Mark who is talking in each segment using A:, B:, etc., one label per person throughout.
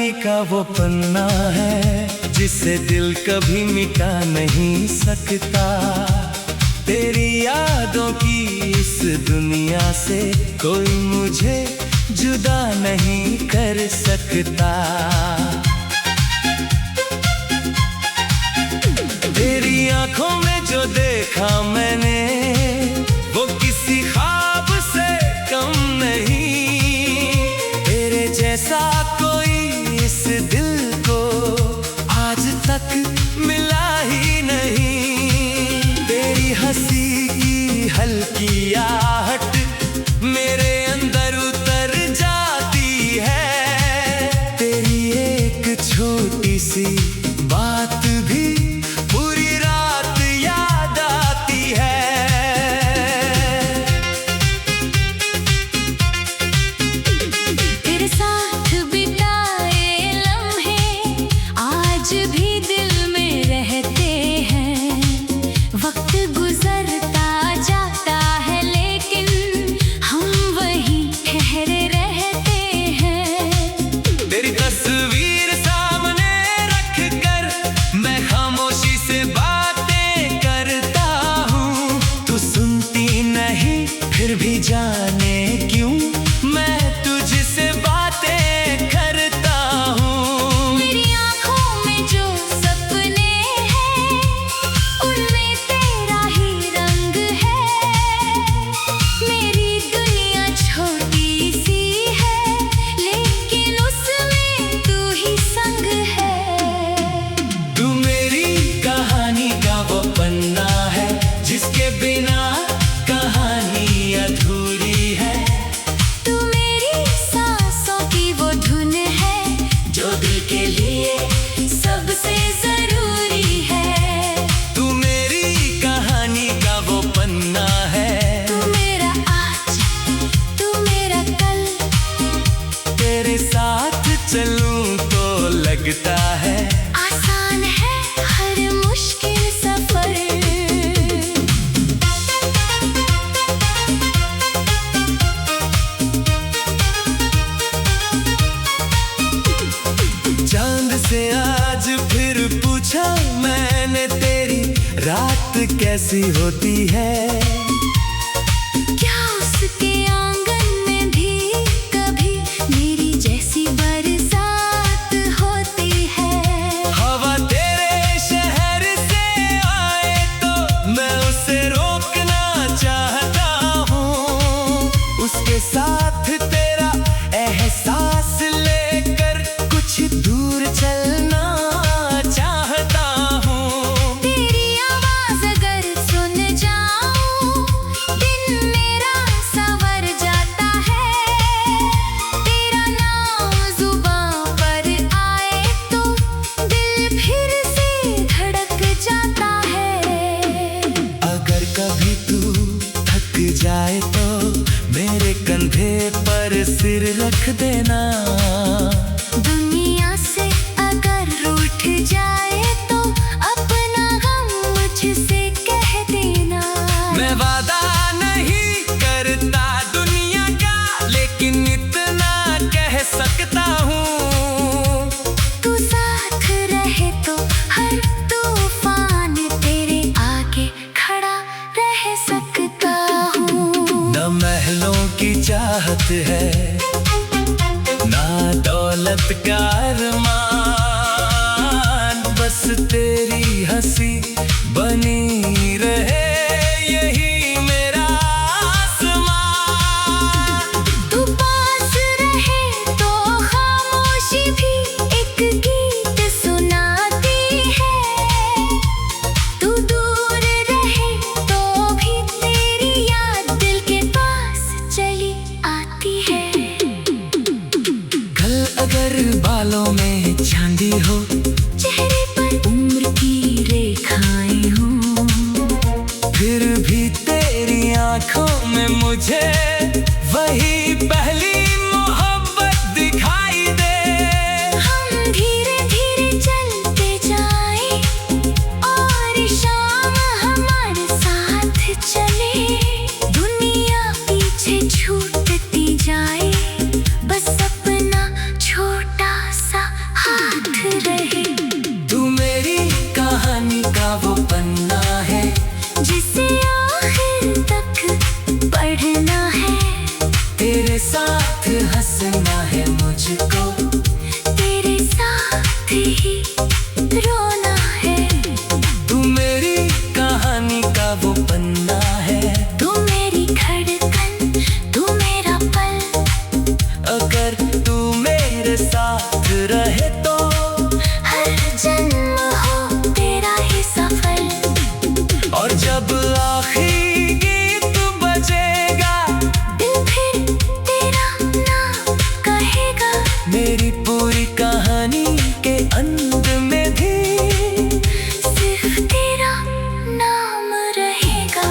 A: कहानी का वो पन्ना है जिसे दिल कभी मिटा नहीं सकता। तेरी यादों की इस दुनिया से कोई मुझे जुदा नहीं कर सकता। तेरी आंखों में जो देखा मैंने वो किसी ख्वाब से कम नहीं। तेरे जैसा कोई इस दिल को आज तक मिला ही नहीं। तेरी हंसी की हल्की आहट मेरे अंदर उतर जाती है। तेरी एक छोटी सी बात भी पूरी रात याद आती है।
B: तेरे साथ बिताए लम्हे आज भी दिल में रहते हैं। वक्त गुजरता जाता है लेकिन हम वहीं ठहरे रहते हैं।
A: तेरी तस्वीर सामने रख कर मैं खामोशी से बातें करता हूँ। तू सुनती नहीं फिर भी जाने क्यों मैं तुझसे बातें करता हूँ।
B: मेरी आँखों में जो सपने हैं उनमें तेरा ही रंग है। मेरी दुनिया छोटी सी है लेकिन उसमें तू ही संग है।
A: तू मेरी कहानी का वो पन्ना है जिसके बिना कहानी अधूरी है।
B: तू मेरी सांसों की वो धुन है
A: जो दिल के लिए
B: सबसे जरूरी है।
A: तू मेरी कहानी का वो पन्ना है।
B: तू मेरा आज तू मेरा कल।
A: तेरे साथ चलूं तो लगता है
B: आसान है हर मुश्किल सफर।
A: चांद से आज फिर पूछा मैंने तेरी रात कैसी होती है।
B: क्या उसके आंगन में भी कभी मेरी जैसी बरसात होती है।
A: हवा तेरे शहर से आए तो मैं उसे रोकना चाहता हूँ। उसके साथ तेरा एहसास लेकर कुछ दूर चलना चाहता हूँ।
B: तेरी आवाज अगर सुन जाऊं दिन मेरा संवर जाता है। तेरा नाम जुबां पर आए तो दिल फिर से धड़क जाता है।
A: अगर कभी तू थक जाए तो मेरे कंधे पर सिर रख देना।
B: दुनिया से अगर रूठ जाए तो अपना गम मुझसे कह देना।
A: मैं वादा नहीं करता दुनिया का लेकिन इतना कह सकता हूँ।
B: तू साथ रहे तो हर तूफान तेरे आगे खड़ा रह सकता हूँ।
A: न महलों की चाहत है ना दौलत का अरमान। बस तेरी हंसी बनी रहे यही मेरा आसमान।
B: तू पास रहे तो खामोशी भी एक गीत सुनाती है। तू दूर रहे तो भी तेरी याद दिल के पास चली आती है।
A: कल अगर बालों में चांदी हो
B: चेहरे पर उम्र की रेखाएं हों
A: फिर भी तेरी आंखों में मुझे वही पहली मोहब्बत दिखाई दे।
B: हम धीरे धीरे चलते जाएं और शाम हमारे साथ चले। दुनिया पीछे छूटती जाए बस अपना छोटा सा
A: साथ हंसना है मुझको,
B: तेरे साथ ही रोना है।
A: तू मेरी कहानी का वो पन्ना है,
B: तू मेरी धड़कन, तू मेरा पल।
A: अगर तू मेरे साथ रहे तो
B: हर जन्म हो तेरा ही सफल।
A: और जब आखिरी गीत बजेगा,
B: दिल फिर तेरा नाम कहेगा।
A: मेरी पूरी कहानी के अंत में भी
B: सिर्फ तेरा नाम रहेगा।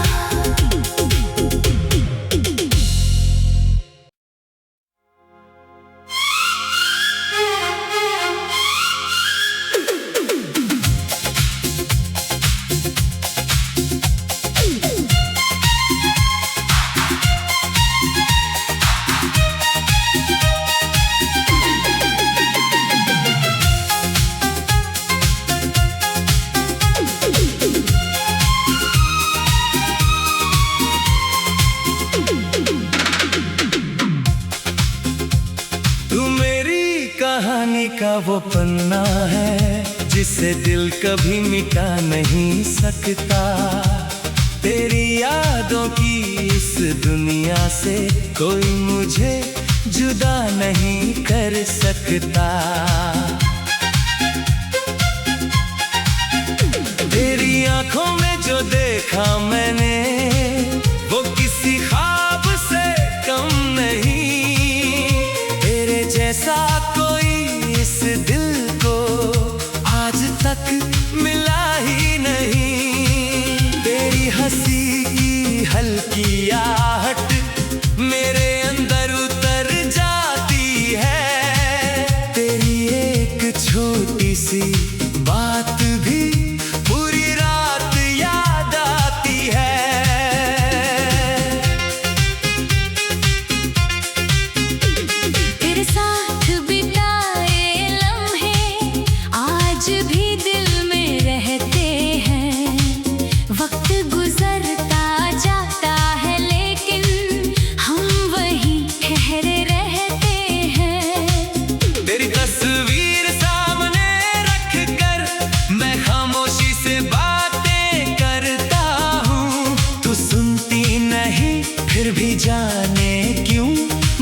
A: तू मेरी कहानी का वो पन्ना है, जिसे दिल कभी मिटा नहीं सकता। तेरी यादों की इस दुनिया से कोई मुझे जुदा नहीं कर सकता। तेरी आंखों में जो देखा मैंने, वो किसी ख्वाब से कम नहीं। तेरे जैसा कोई इस दिल को आज तक मिला ही नहीं। तेरी हंसी की हल्की आहट मेरे अंदर उतर जाती है। तेरी एक छोटी सी बात भी पूरी रात याद आती है।
B: तेरे साथ बिताए लम्हे आज भी दिल में रहते हैं। वक्त गुजरता जाता है लेकिन हम वहीं ठहरे रहते हैं।
A: तेरी तस्वीर सामने रख कर मैं खामोशी से बातें करता हूँ। तू सुनती नहीं फिर भी जाने क्यों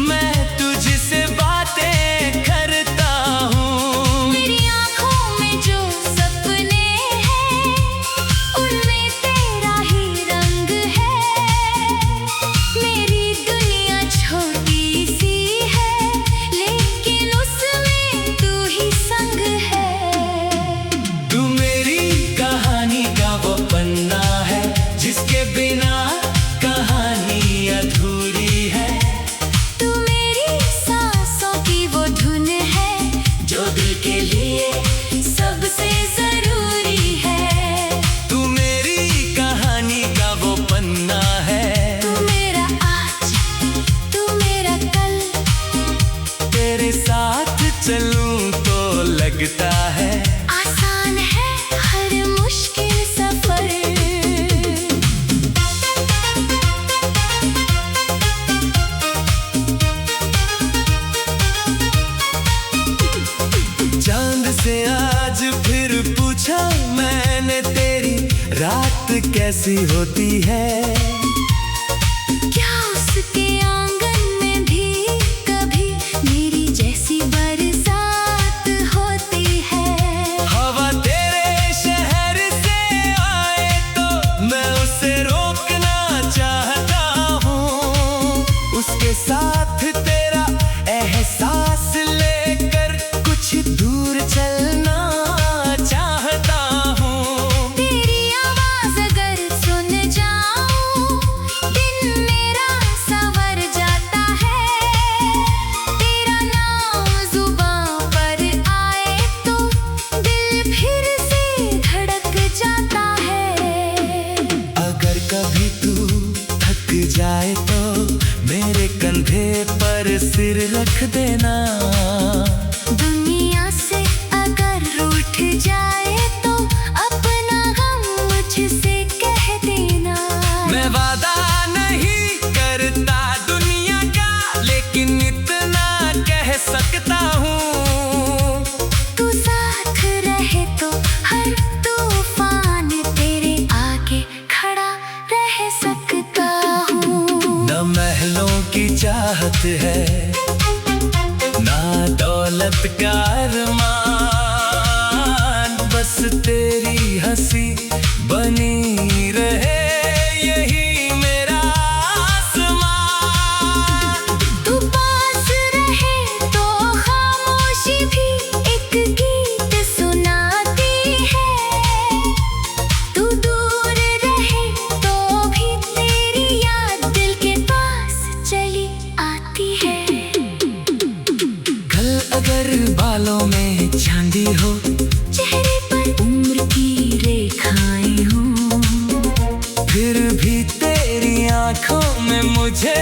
A: मैं तुझसे बातें करता हूँ।
B: मेरी आँखों में जो सपने हैं उनमें तेरा ही रंग है। मेरी दुनिया छोटी सी है लेकिन उसमें तू ही संग है।
A: तू मेरी कहानी का वो पन्ना है, जिसके बिना कहानी अधूरी है।
B: तू मेरी सांसों की वो धुन है
A: जो दिल के लिए
B: सबसे जरूरी है।
A: तू मेरी कहानी का वो पन्ना है,
B: तू मेरा आज, तू मेरा कल।
A: तेरे साथ चलूं तो लगता है
B: आसान है हर मुश्किल सफर।
A: चांद से आज फिर पूछा मैंने, तेरी रात कैसी होती है।
B: क्या उसके आंगन में भी कभी मेरी जैसी बरसात होती है।
A: हवा तेरे शहर से आए तो मैं उसे रोकना चाहता हूँ। उसके साथ तेरा एहसास लेकर कुछ दूर चलना चाहता हूँ।
B: तेरी आवाज अगर सुन जाऊं दिन मेरा संवर जाता है। तेरा नाम जुबां पर आए तो दिल फिर से धड़क जाता है।
A: अगर कभी तू थक जाए तो मेरे कंधे पर सिर रख देना।
B: दुनिया से अगर रूठ जाए तो अपना गम मुझसे कह देना।
A: मैं वादा नहीं करता दुनिया का, लेकिन वक्त का अरमान, बस तेरी हंसी बनी रहे यही मेरा आसमान।
B: तू पास रहे तो खामोशी भी एक गीत सुनाती है, तू दूर रहे तो भी तेरी याद दिल के पास चली आती है।
A: कल अगर बालों में चांदी हो,
B: चेहरे पर उम्र की रेखाएं हो,
A: फिर भी तेरी आंखों में मुझे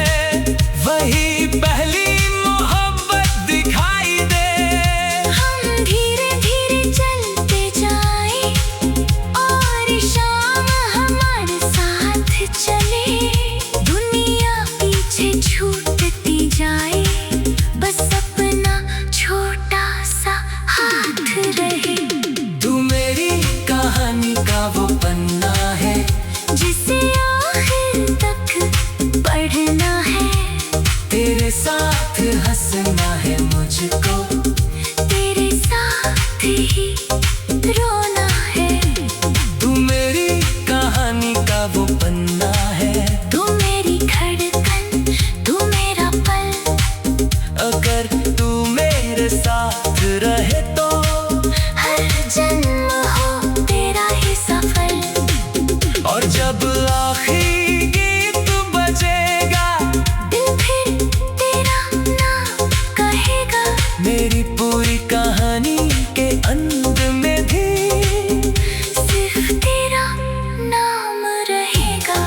A: वही पहली मोहब्बत दिखाई दे।
B: हम धीरे धीरे चलते जाएं और शाम हमारे साथ चले, दुनिया पीछे छूटती जाए, बस अपना छोटा सा हाथ रहे।
A: तू मेरी कहानी का वो पन्ना है,
B: जिसे आखिर तक पढ़ना है,
A: तेरे साथ हंसना है मुझको,
B: तेरे साथ ही रोना है।
A: तू मेरी कहानी का वो पन्ना है,
B: तू मेरी धड़कन, तू मेरा पल,
A: अगर तू मेरे साथ रहे तो
B: हर जन्म हो तेरा ही सफल।
A: और जब आखिरी गीत बजेगा,
B: दिल फिर तेरा नाम कहेगा,
A: मेरी पूरी कहानी के अंत में भी
B: सिर्फ तेरा नाम रहेगा।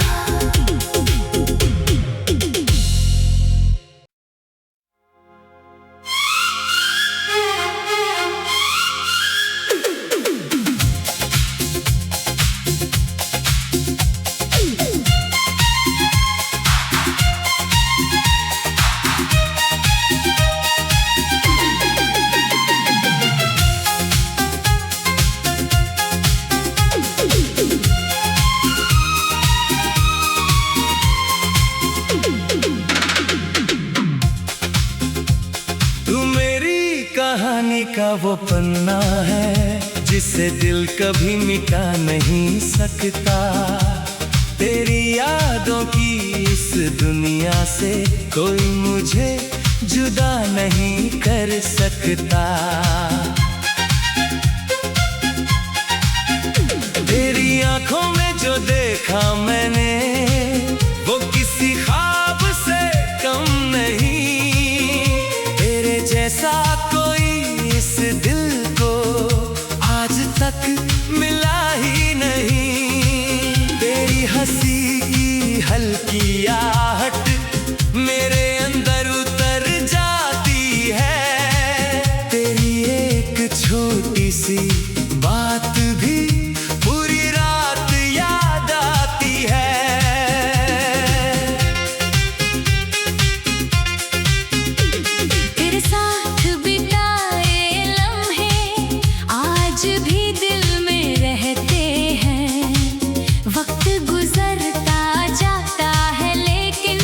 A: तू मेरी कहानी का वो पन्ना है, जिसे दिल कभी मिटा नहीं सकता। तेरी यादों की इस दुनिया से कोई मुझे जुदा नहीं कर सकता। तेरी आंखों में जो देखा मैंने, वो किसी ख्वाब से कम नहीं। तेरे जैसा कोई इस दिल को आज तक मिला ही नहीं। तेरी हंसी की हल्की आहट मेरे अंदर उतर जाती है। तेरी एक छोटी सी बात भी पूरी रात याद आती है।
B: तेरे साथ बिताए लम्हे आज भी दिल में रहते हैं। वक्त गुजरता जाता है लेकिन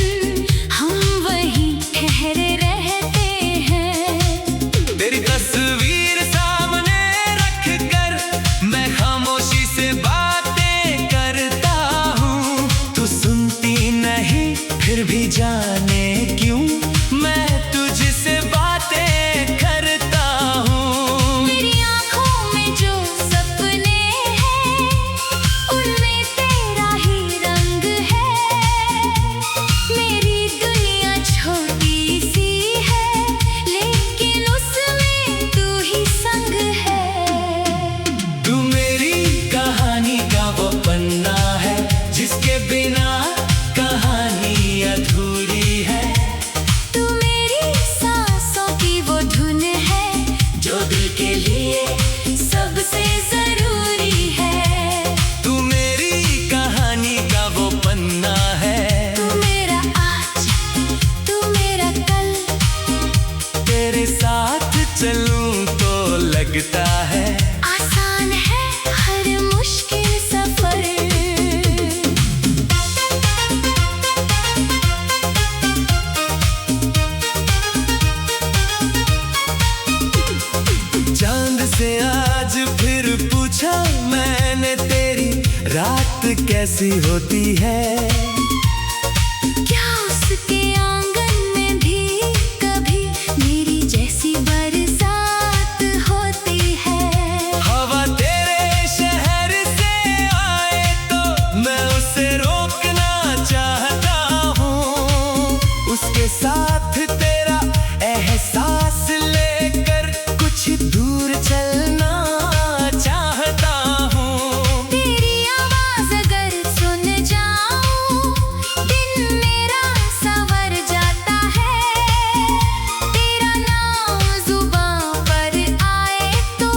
B: हम वहीं ठहरे रहते हैं।
A: तेरी तस्वीर सामने रख कर मैं खामोशी से बातें करता हूँ। तू सुनती नहीं फिर भी जाने क्यों मैं तुझसे बातें करता हूँ।
B: तेरी आँखों में जो सपने हैं उनमें तेरा ही रंग है। मेरी दुनिया छोटी सी है लेकिन उसमें तू ही संग है।
A: तू मेरी कहानी का वो पन्ना है, जिसके बिना कहानी अधूरी है।
B: तू मेरी सांसों की वो धुन है
A: जो दिल के लिए
B: सबसे जरूरी है।
A: तू मेरी कहानी का वो पन्ना है,
B: तू मेरा आज, तू मेरा कल,
A: तेरे साथ चलूं तो लगता है
B: आसान है हर मुश्किल सफर।
A: कैसी होती है।
B: क्या उसके आंगन में भी कभी मेरी जैसी बरसात होती है।
A: हवा तेरे शहर से आए तो मैं उसे रोकना चाहता हूँ। उसके साथ तेरा एहसास लेकर कुछ दूर चलना चाहता हूँ।
B: तेरी आवाज अगर सुन जाऊं, दिन मेरा संवर जाता है। तेरा नाम जुबां पर आए तो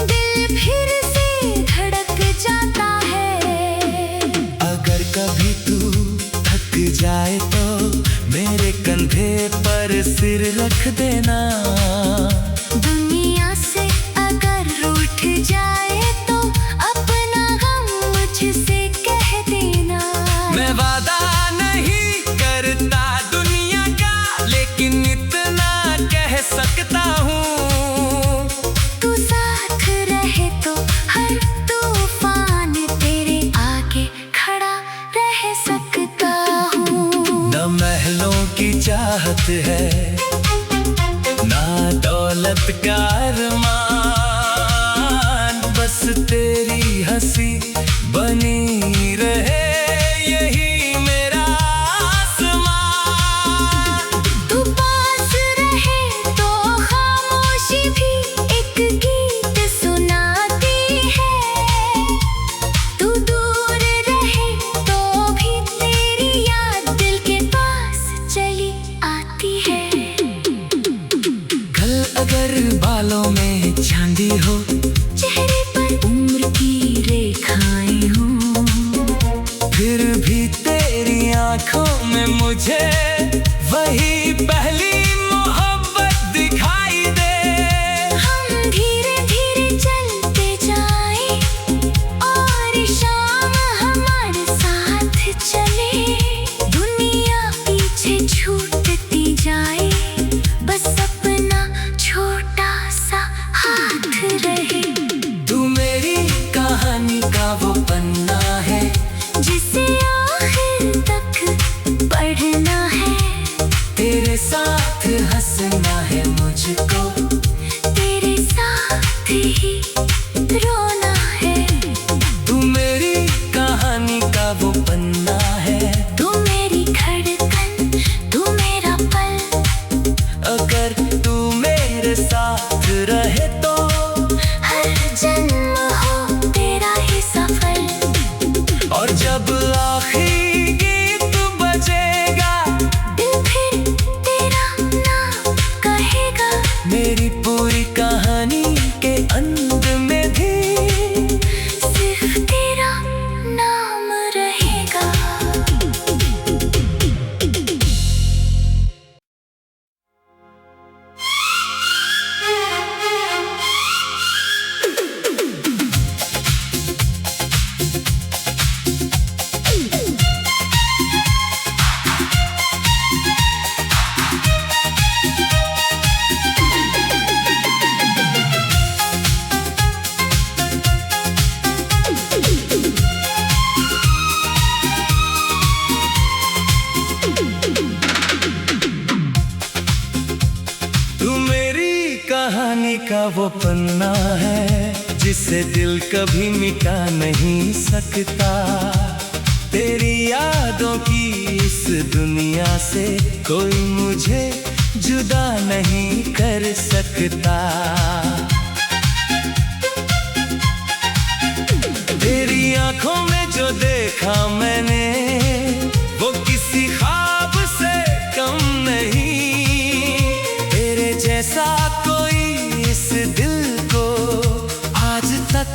B: दिल फिर से धड़क जाता है।
A: अगर कभी तू थक जाए तो मेरे कंधे पर सिर रख देना।
B: दुनिया से अगर रूठ जाए तो अपना गम मुझसे कह देना।
A: मैं वादा नहीं करता दुनिया का, लेकिन इतना कह सकता हूँ।
B: तू साथ रहे तो हर तूफान तेरे आगे खड़ा रह सकता हूँ।
A: न महलों की चाहत है, ना दौलत का अरमान, बस तेरी हंसी बनी रहे यही मेरा आसमान।
B: तू पास रहे तो खामोशी भी एक गीत सुनाती है। तू दूर रहे तो भी तेरी याद दिल के पास चली आती है।
A: कल अगर बालों में चांदी हो,
B: चेहरे पर उम्र की रेखाएं हों,
A: फिर भी तेरी आंखों में मुझे वही पहली मोहब्बत दिखाई दे।
B: हम धीरे धीरे चलते जाएं और शाम हमारे साथ चले। दुनिया पीछे छूटती जाए, बस अपना छोटा सा हाथ रहे।
A: तू मेरी कहानी का वो पन्ना है,
B: जिसे आखिर तक पढ़ना है।
A: तेरे साथ हंसना है मुझको,
B: तेरे साथ ही रोना है।
A: तू मेरी कहानी का वो पन्ना है।
B: तू मेरी धड़कन, तू मेरा पल।
A: अगर तू मेरे साथ रहे तो
B: हर जन्म हो तेरा ही सफल।
A: और जब आखिरी गीत बजेगा,
B: दिल फिर तेरा नाम कहेगा।
A: मेरी पूरी कहानी के अंत में भी
B: सिर्फ तेरा नाम रहेगा।
A: तू मेरी कहानी का वो पन्ना है, जिसे दिल कभी मिटा नहीं सकता। तेरी यादों की इस दुनिया से कोई मुझे जुदा नहीं कर सकता। तेरी आंखों में जो देखा मैंने, वो किसी ख्वाब से कम नहीं। तेरे जैसा कोई इस दिल को आज तक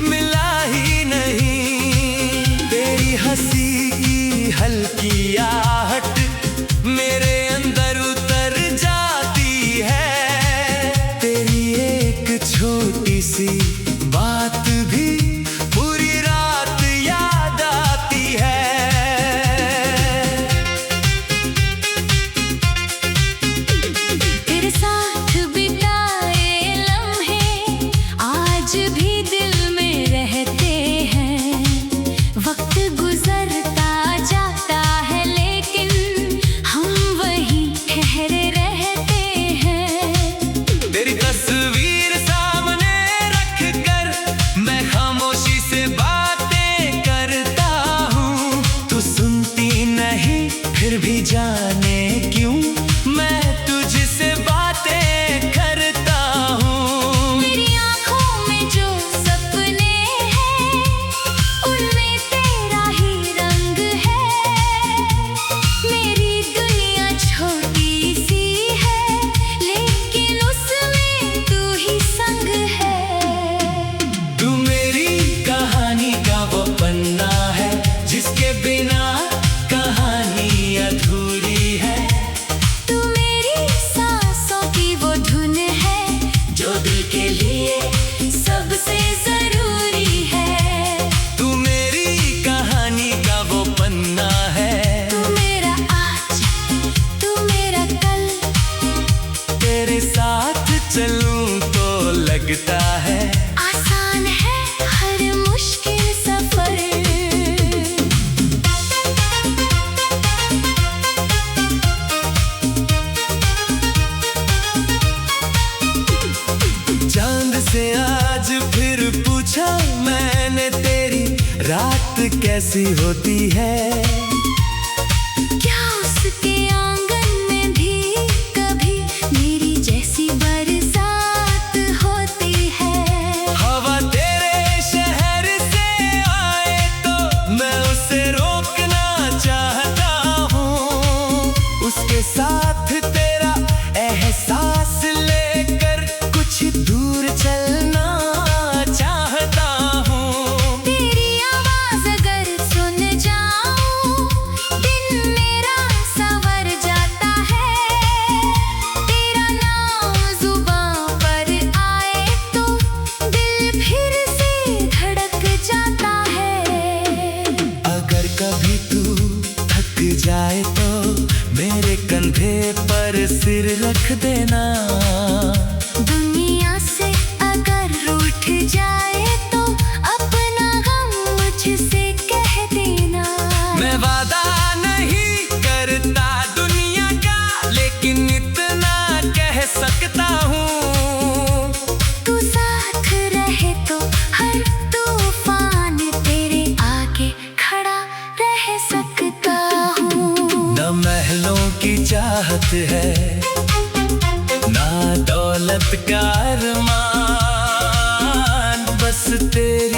A: मिला ही नहीं। तेरी हंसी की हल्की आहट मेरे अंदर उतर जाती है। तेरी एक छोटी सी बात भी पूरी रात याद आती है।
B: तेरे साथ
A: लगता है
B: आसान है हर मुश्किल सफर।
A: चांद से आज फिर पूछा मैंने तेरी रात कैसी होती है।
B: क्या उसके आंगन में भी कभी मेरी जैसी बरसात होती है।
A: हवा तेरे शहर से आए तो मैं उसे रोकना चाहता हूँ। उसके साथ तेरा एहसास लेकर कुछ दूर चलना चाहता हूँ।
B: तेरी आवाज अगर सुन जाऊं दिन मेरा संवर जाता है। तेरा नाम जुबां पर आए तो दिल फिर से धड़क जाता है।
A: अगर कभी तू थक जाए तो मेरे कंधे पर सिर रख देना।
B: दुनिया से अगर रूठ जाए तो अपना गम मुझसे कह देना।
A: मैं वादा नहीं करता दुनिया का, लेकिन इतना कह सकता हूँ।
B: तू साथ रहे तो हर तूफान तेरे आगे खड़ा रह सकता हूँ।
A: न महलों की चाहत है ना दौलत का अरमान, बस तेरी